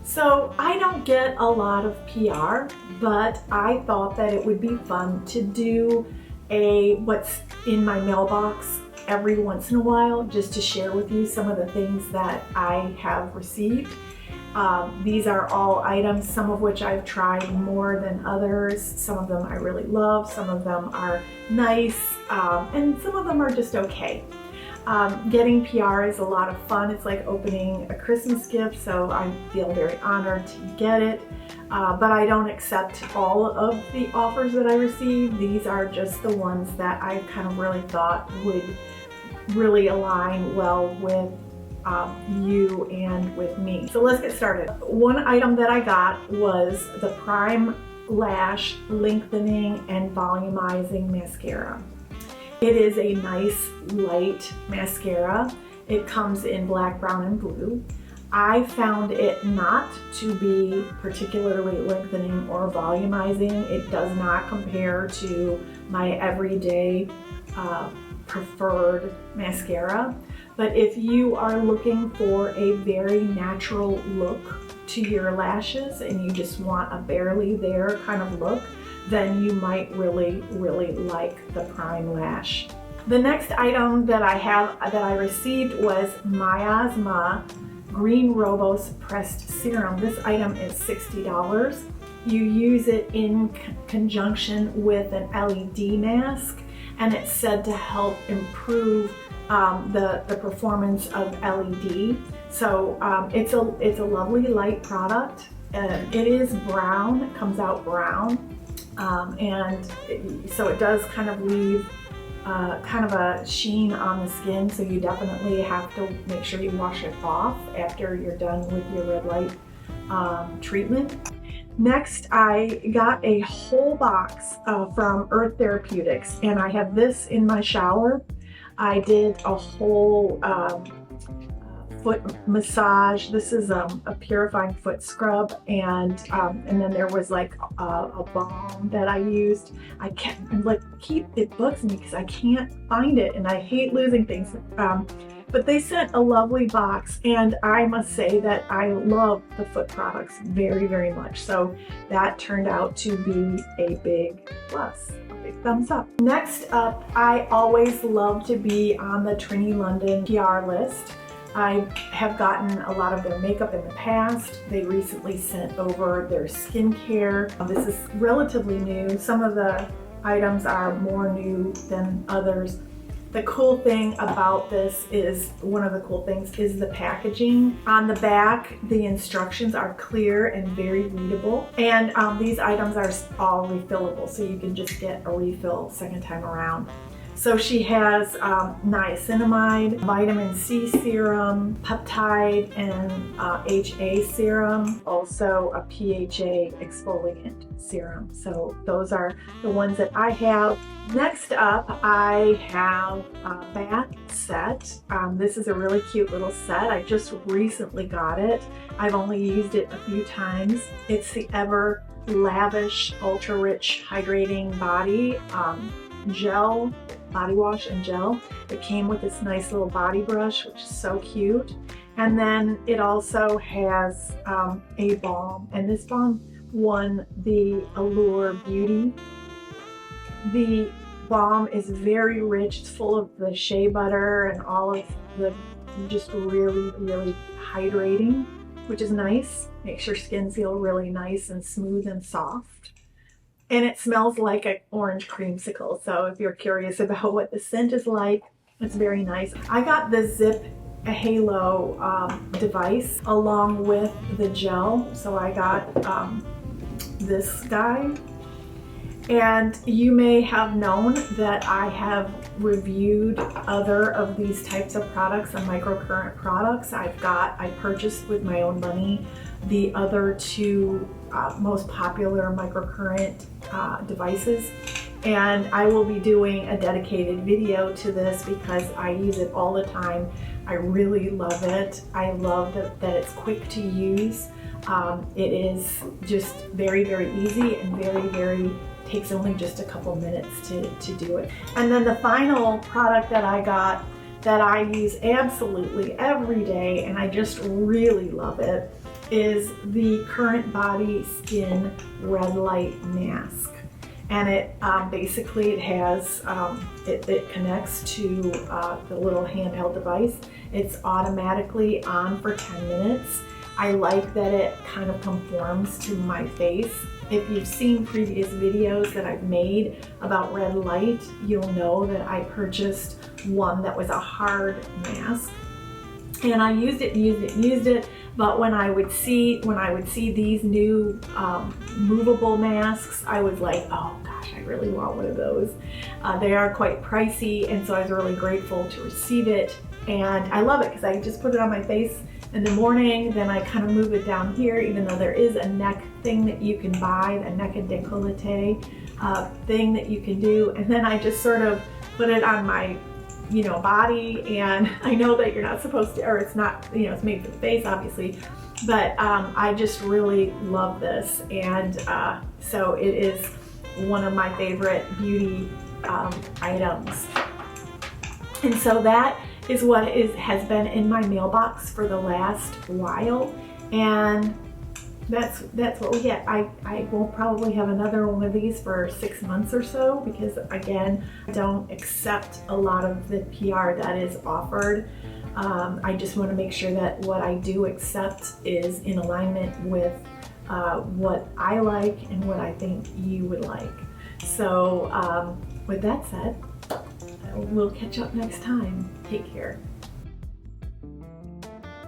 So I don't get a lot of PR, but I thought that it would be fun to do a what's in my mailbox every once in a while, just to share with you some of the things that I have received. These are all items, some of which I've tried more than others. Some of them I really love, some of them are nice, and some of them are just okay. Getting PR is a lot of fun. It's like opening a Christmas gift, so I feel very honored to get it. But I don't accept all of the offers that I receive. These are just the ones that I kind of really thought would really align well with you and with me. So let's get started. One item that I got was the Prime Lash Lengthening and Volumizing Mascara. It is a nice light mascara. It comes in black, brown, and blue. I found it not to be particularly lengthening or volumizing. It does not compare to my everyday preferred mascara. But if you are looking for a very natural look to your lashes and you just want a barely there kind of look, then you might really like the Prime Lash. The next item that I received was Miasma Green Rooibos Pressed Serum. This item is $60. You use it in conjunction with an LED mask, and it's said to help improve the performance of LED. So it's a lovely light product. It is brown, it comes out brown. So it does kind of leave kind of a sheen on the skin, so you definitely have to make sure you wash it off after you're done with your red light treatment. Next, I got a whole box from Earth Therapeutics, and I have this in my shower. I did a whole foot massage. This is a purifying foot scrub, and then there was like a balm that I used. I kept it bugs me because I can't find it, and I hate losing things. But they sent a lovely box, and I must say that I love the foot products very much. So that turned out to be a big plus. Big thumbs up. Next up, I always love to be on the Trini London PR list. I have gotten a lot of their makeup in the past. They recently sent over their skincare. This is relatively new. Some of the items are more new than others. The cool thing about this is, one of the cool things is the packaging. On the back, the instructions are clear and very readable. And these items are all refillable, so you can just get a refill second time around. So she has niacinamide, vitamin C serum, peptide, and HA serum, also a PHA exfoliant serum. So those are the ones that I have. Next up, I have a bath set. This is a really cute little set. I just recently got it. I've only used it a few times. It's the Ever Lavish Ultra Rich Hydrating Body Gel, body wash and gel. It came with this nice little body brush, which is so cute. And then it also has a balm, and this balm won the Allure Beauty. The balm is very rich. It's full of the shea butter and all of the just really hydrating, which is nice. Makes your skin feel really nice and smooth and soft. And it smells like an orange creamsicle. So if you're curious about what the scent is like, it's very nice. I got the Zip Halo device along with the gel. So I got this guy. And you may have known that I have reviewed other of these types of products and microcurrent products. I purchased with my own money the other two most popular microcurrent devices, and I will be doing a dedicated video to this because I use it all the time. I really love it. I love that it's quick to use. It is just very easy and very takes only just a couple minutes to do it. And then the final product that I got that I use absolutely every day, and I just really love it, is the Current Body Skin Red Light Mask. And it basically it has, it connects to the little handheld device. It's automatically on for 10 minutes. I like that it kind of conforms to my face. If you've seen previous videos that I've made about red light, you'll know that I purchased one that was a hard mask. And I used it, but when I would see these new movable masks, I was like, oh gosh, I really want one of those. They are quite pricey, and so I was really grateful to receive it. And I love it because I just put it on my face in the morning, then I kind of move it down here, even though there is a neck thing that you can buy, a neck and décolleté thing that you can do. And then I just sort of put it on my body, and I know that you're not supposed to, or it's not, it's made for the face obviously, but I just really love this, and so it is one of my favorite beauty items. And so that is what has been in my mailbox for the last while, and that's what we get. I will probably have another one of these for 6 months or so, because again, I don't accept a lot of the PR that is offered. I just want to make sure that what I do accept is in alignment with what I like and what I think you would like. So with that said, we'll catch up next time. Take care.